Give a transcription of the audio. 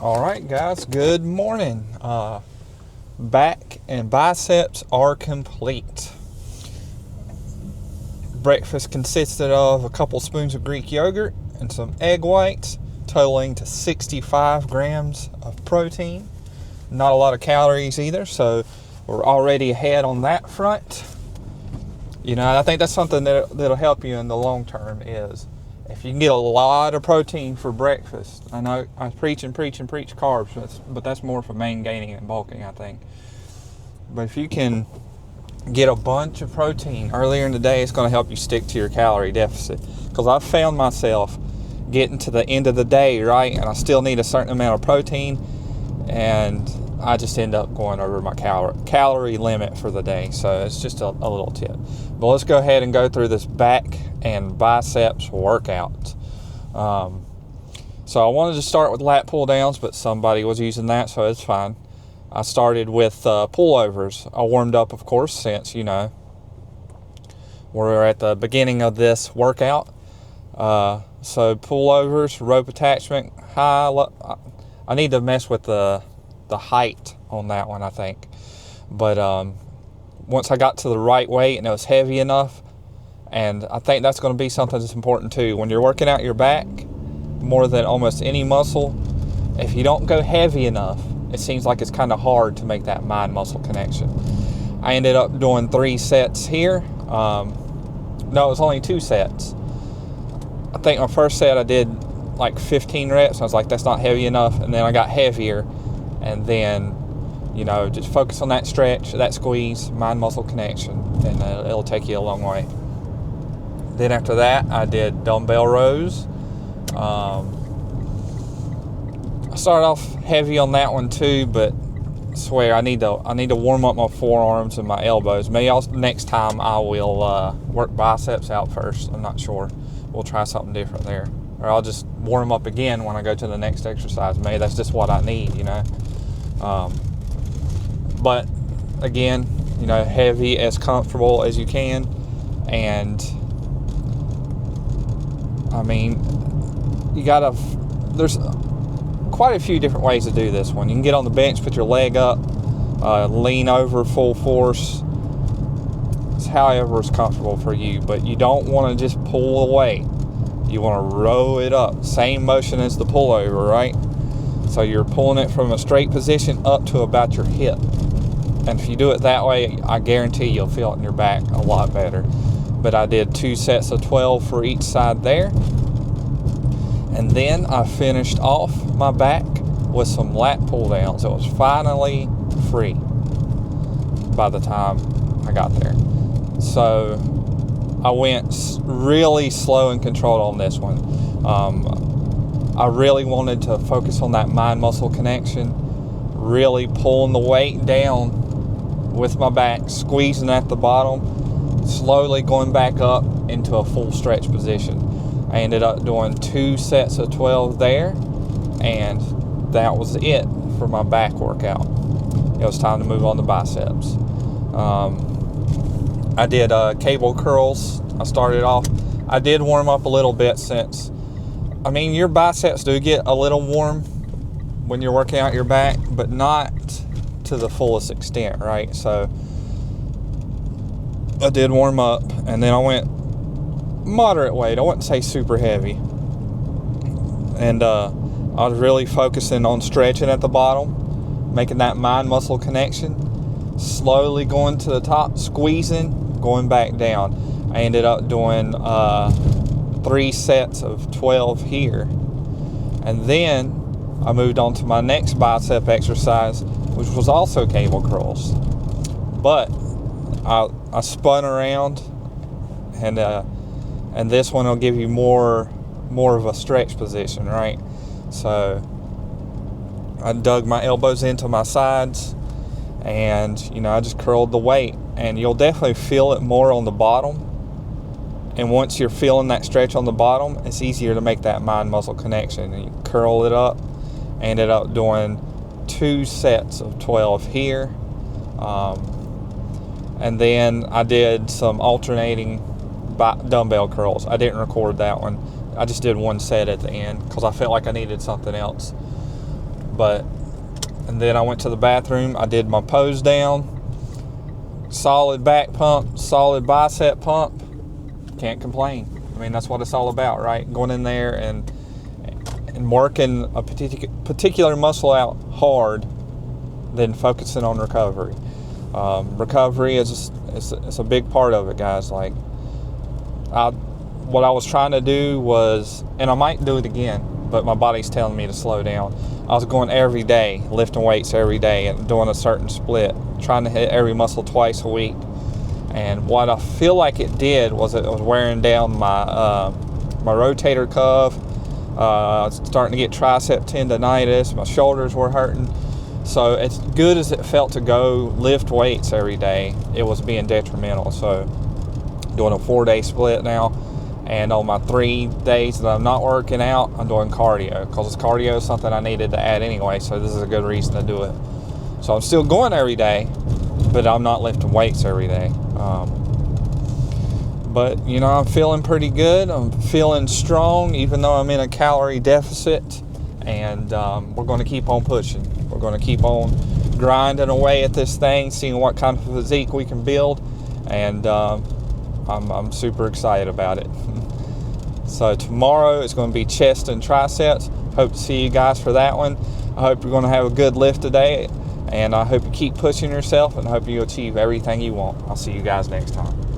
All right, guys, good morning. Back and biceps are complete. Breakfast consisted of a couple spoons of Greek yogurt and some egg whites, totaling to 65 grams of protein. Not a lot of calories either, so we're already ahead on that front. I think that's something that'll help you in the long term is if you can get a lot of protein for breakfast. I know I preach carbs, but that's more for main gaining and bulking, I think. But if you can get a bunch of protein earlier in the day, it's going to help you stick to your calorie deficit. Because I've found myself getting to the end of the day, right, and I still need a certain amount of protein, and I just end up going over my calorie limit for the day. So it's just a little tip. But let's go ahead and go through this back and biceps workout. So I wanted to start with lat pull downs, but somebody was using that, so it's fine. I started with pullovers. I warmed up, of course, since, we're at the beginning of this workout. So pullovers, rope attachment, high. I need to mess with the height on that one, I think. But once I got to the right weight and it was heavy enough, and I think that's going to be something that's important too. When you're working out your back, more than almost any muscle, if you don't go heavy enough, it seems like it's kind of hard to make that mind-muscle connection. I ended up doing 3 sets here. No, it was only 2 sets. I think my first set I did like 15 reps. I was like, that's not heavy enough. And then I got heavier. And then, just focus on that stretch, that squeeze, mind-muscle connection, and it'll take you a long way. Then after that, I did dumbbell rows. I started off heavy on that one too, but I swear I need to warm up my forearms and my elbows. Maybe next time I will work biceps out first. I'm not sure. We'll try something different there, or I'll just warm up again when I go to the next exercise. Maybe that's just what I need, But again, heavy, as comfortable as you can, and I mean, there's quite a few different ways to do this one. You can get on the bench, put your leg up, lean over full force. It's however is comfortable for you, but you don't want to just pull the weight. You want to row it up. Same motion as the pullover, right? So you're pulling it from a straight position up to about your hip. And if you do it that way, I guarantee you'll feel it in your back a lot better. But I did 2 sets of 12 for each side there. And then I finished off my back with some lat pull downs. It was finally free by the time I got there. So I went really slow and controlled on this one. I really wanted to focus on that mind-muscle connection, really pulling the weight down with my back, squeezing at the bottom, slowly going back up into a full stretch position. I ended up doing 2 sets of 12 there, and that was it for my back workout. It was time to move on to biceps. I did cable curls. I started off. I did warm up a little bit since, your biceps do get a little warm when you're working out your back, but not to the fullest extent, right? So I did warm up, and then I went moderate weight. I wouldn't say super heavy. And I was really focusing on stretching at the bottom, making that mind-muscle connection, slowly going to the top, squeezing, going back down. I ended up doing 3 sets of 12 here. And then I moved on to my next bicep exercise, which was also cable curls. But I spun around, and this one will give you more of a stretch position, right? So I dug my elbows into my sides, and I just curled the weight, and you'll definitely feel it more on the bottom. And once you're feeling that stretch on the bottom, it's easier to make that mind-muscle connection. And you curl it up. I ended up doing 2 sets of 12 here. And then I did some alternating dumbbell curls. I didn't record that one. I just did 1 set at the end because I felt like I needed something else. And then I went to the bathroom. I did my pose down, solid back pump, solid bicep pump. Can't complain. I mean, that's what it's all about, right? Going in there and working a particular muscle out hard, then focusing on recovery. Recovery is a big part of it, guys. Like, what I was trying to do was, and I might do it again, but my body's telling me to slow down. I was going every day, lifting weights every day and doing a certain split, trying to hit every muscle twice a week. And what I feel like it did was it was wearing down my rotator cuff. Starting to get tricep tendonitis. My shoulders were hurting. So as good as it felt to go lift weights every day, it was being detrimental. So doing a 4-day split now. And on my 3 days that I'm not working out, I'm doing cardio, because cardio is something I needed to add anyway, so this is a good reason to do it. So I'm still going every day, but I'm not lifting weights every day. But, you know, I'm feeling pretty good. I'm feeling strong, even though I'm in a calorie deficit. And we're going to keep on pushing. We're going to keep on grinding away at this thing, seeing what kind of physique we can build. And I'm super excited about it. So tomorrow is going to be chest and triceps. Hope to see you guys for that one. I hope you're going to have a good lift today, and I hope you keep pushing yourself, and I hope you achieve everything you want. I'll see you guys next time.